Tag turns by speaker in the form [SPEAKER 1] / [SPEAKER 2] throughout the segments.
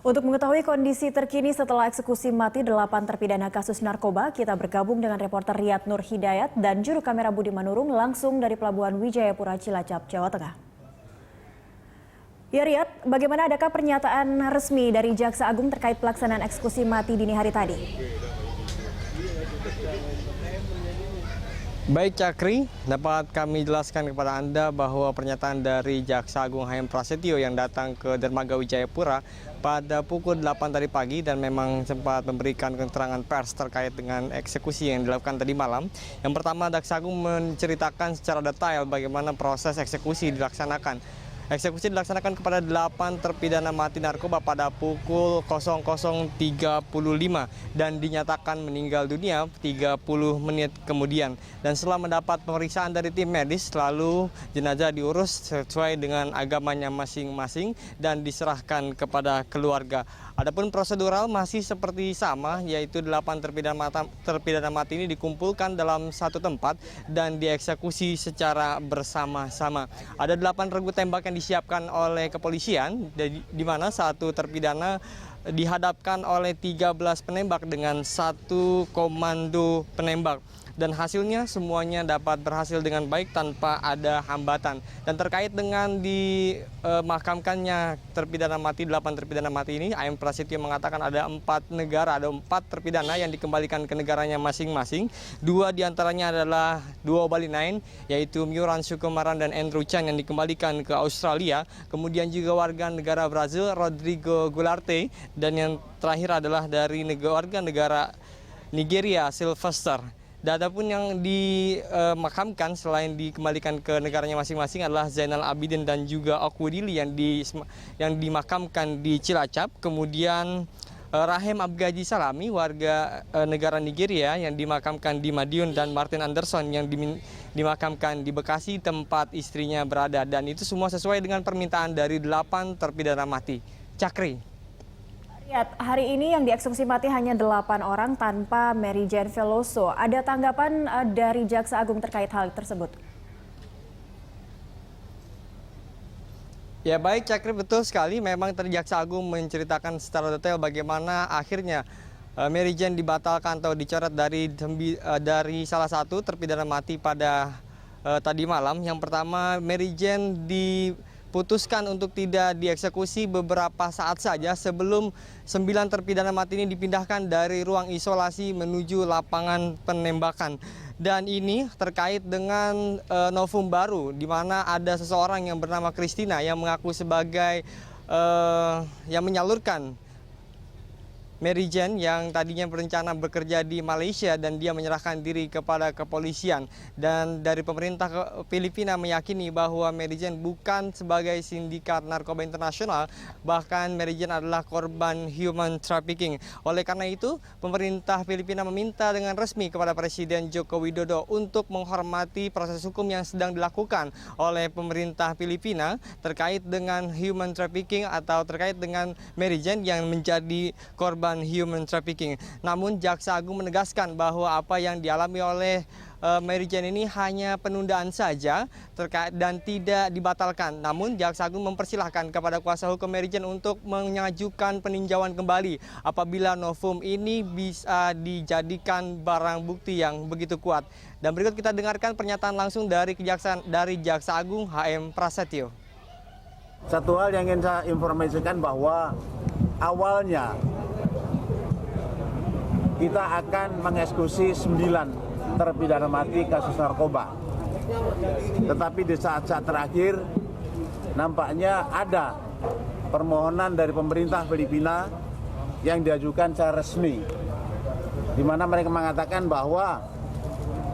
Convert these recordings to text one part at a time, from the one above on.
[SPEAKER 1] Untuk mengetahui kondisi terkini setelah eksekusi mati 8 terpidana kasus narkoba, kita bergabung dengan reporter Riyad Nur Hidayat dan juru kamera Budi Manurung langsung dari Pelabuhan Wijayapura, Cilacap, Jawa Tengah. Ya Riyad, bagaimana adakah pernyataan resmi dari Jaksa Agung terkait pelaksanaan eksekusi mati dini hari tadi?
[SPEAKER 2] Baik Cakri, dapat kami jelaskan kepada Anda bahwa pernyataan dari Jaksa Agung HM Prasetyo yang datang ke Dermaga Wijayapura pada pukul 8 tadi pagi dan memang sempat memberikan keterangan pers terkait dengan eksekusi yang dilakukan tadi malam. Yang pertama, Jaksa Agung menceritakan secara detail bagaimana proses eksekusi dilaksanakan. Eksekusi dilaksanakan kepada 8 terpidana mati narkoba pada pukul 00.35 dan dinyatakan meninggal dunia 30 menit kemudian. Dan setelah mendapat pemeriksaan dari tim medis, lalu jenazah diurus sesuai dengan agamanya masing-masing dan diserahkan kepada keluarga. Adapun prosedural masih seperti sama, yaitu 8 terpidana mati ini dikumpulkan dalam satu tempat dan dieksekusi secara bersama-sama. Ada 8 regu tembak yang disiapkan oleh kepolisian, di mana satu terpidana dihadapkan oleh 13 penembak dengan satu komando penembak. Dan hasilnya semuanya dapat berhasil dengan baik tanpa ada hambatan. Dan terkait dengan dimakamkannya terpidana mati, 8 terpidana mati ini, HM Prasetyo mengatakan ada 4 terpidana yang dikembalikan ke negaranya masing-masing. 2 diantaranya adalah duo Bali 9, yaitu Myuran Sukumaran dan Andrew Chan yang dikembalikan ke Australia. Kemudian juga warga negara Brazil, Rodrigo Goularte. Dan yang terakhir adalah dari warga negara Nigeria, Sylvester. Dan adapun yang dimakamkan selain dikembalikan ke negaranya masing-masing adalah Zainal Abidin dan juga Okwudili yang dimakamkan di Cilacap. Kemudian Rahim Abgaji Salami, warga negara Nigeria yang dimakamkan di Madiun, dan Martin Anderson yang dimakamkan di Bekasi tempat istrinya berada. Dan itu semua sesuai dengan permintaan dari 8 terpidana mati. Cakri.
[SPEAKER 1] Hari ini yang dieksekusi mati hanya 8 orang tanpa Mary Jane Veloso. Ada tanggapan dari Jaksa Agung terkait hal tersebut?
[SPEAKER 2] Ya baik Cakri, betul sekali. Memang tadi Jaksa Agung menceritakan secara detail bagaimana akhirnya Mary Jane dibatalkan atau dicoret dari salah satu terpidana mati pada tadi malam. Yang pertama, Mary Jane diputuskan untuk tidak dieksekusi beberapa saat saja sebelum 9 terpidana mati ini dipindahkan dari ruang isolasi menuju lapangan penembakan. Dan ini terkait dengan novum baru, di mana ada seseorang yang bernama Christina yang mengaku sebagai yang menyalurkan Mary Jane yang tadinya berencana bekerja di Malaysia, dan dia menyerahkan diri kepada kepolisian. Dan dari pemerintah Filipina meyakini bahwa Mary Jane bukan sebagai sindikat narkoba internasional, bahkan Mary Jane adalah korban human trafficking. Oleh karena itu, pemerintah Filipina meminta dengan resmi kepada Presiden Joko Widodo untuk menghormati proses hukum yang sedang dilakukan oleh pemerintah Filipina terkait dengan human trafficking atau terkait dengan Mary Jane yang menjadi korban human trafficking. Namun Jaksa Agung menegaskan bahwa apa yang dialami oleh Mary Jane ini hanya penundaan saja dan tidak dibatalkan. Namun Jaksa Agung mempersilahkan kepada kuasa hukum Mary Jane untuk mengajukan peninjauan kembali apabila novum ini bisa dijadikan barang bukti yang begitu kuat. Dan berikut kita dengarkan pernyataan langsung dari Jaksa Agung HM Prasetyo.
[SPEAKER 3] Satu hal yang ingin saya informasikan bahwa awalnya kita akan mengeksekusi 9 terpidana mati kasus narkoba. Tetapi di saat-saat terakhir nampaknya ada permohonan dari pemerintah Filipina yang diajukan secara resmi, di mana mereka mengatakan bahwa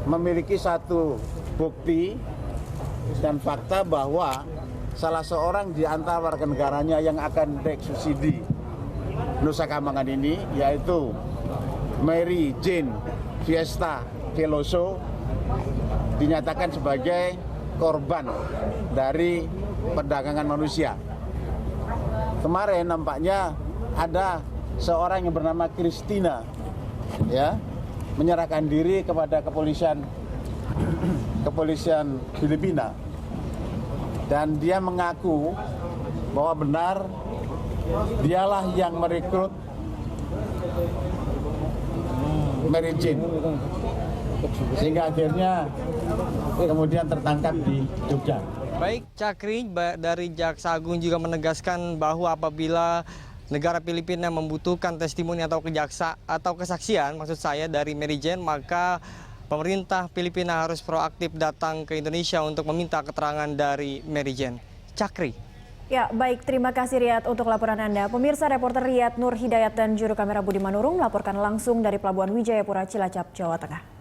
[SPEAKER 3] memiliki satu bukti dan fakta bahwa salah seorang di antara warga negaranya yang akan dieksekusi di Nusa Kambangan ini, yaitu Mary Jane Fiesta Veloso, dinyatakan sebagai korban dari perdagangan manusia. Kemarin nampaknya ada seorang yang bernama Christina ya menyerahkan diri kepada kepolisian Filipina, dan dia mengaku bahwa benar dialah yang merekrut Mary Jane, sehingga akhirnya kemudian tertangkap di Jogja.
[SPEAKER 2] Baik, Cakri dari Jaksa Agung juga menegaskan bahwa apabila negara Filipina membutuhkan testimoni atau kesaksian, maksud saya dari Mary Jane, maka pemerintah Filipina harus proaktif datang ke Indonesia untuk meminta keterangan dari Mary Jane. Cakri.
[SPEAKER 1] Ya, baik. Terima kasih Riyad untuk laporan Anda. Pemirsa, reporter Riyad Nur Hidayat dan juru kamera Budi Manurung melaporkan langsung dari Pelabuhan Wijayapura, Cilacap, Jawa Tengah.